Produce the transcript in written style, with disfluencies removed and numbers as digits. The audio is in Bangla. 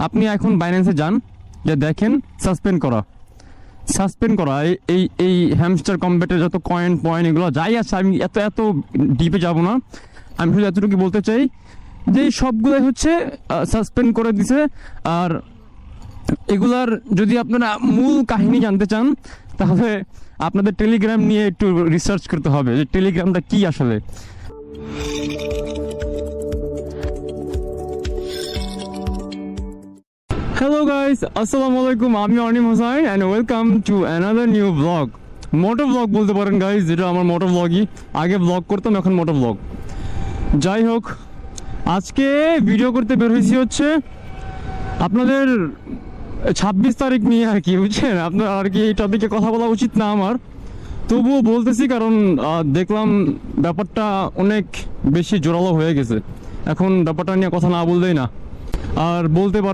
আপনি এখন বাইন্যান্সে যান, যে দেখেন সাসপেন্ড করা এই হ্যামস্টার কম্বেটের যত পয়েন্ট এগুলো যাই আছে, আমি এত ডিপে যাব না। আমি শুধু এতটুকু বলতে চাই যে সবগুলোই হচ্ছে সাসপেন্ড করে দিছে। আর এগুলার যদি আপনারা মূল কাহিনী জানতে চান, তাহলে আপনাদের টেলিগ্রাম নিয়ে একটু রিসার্চ করতে হবে যে টেলিগ্রামটা কি আসলে। হ্যালো গাইস, আসসালামু আলাইকুম। আমি Anim Hossain and welcome to another new blog. Moto blog বলতে পারেন গাইস, যেটা আমার মোটো ব্লগই। আগে ব্লগ করতাম, এখন মোটো ব্লগ। যাই হোক, আজকে ভিডিও করতে বের হয়েছি হচ্ছে আপনাদের 26 তারিখ নিয়ে আর কি, বুঝছেন। আপনার আর কি এই টপিকে কথা বলা উচিত না আমার, তবুও বলতেছি কারণ দেখলাম ব্যাপারটা অনেক বেশি জোরালো হয়ে গেছে। এখন ব্যাপারটা নিয়ে কথা না বললেই না। আর বলতে পারেন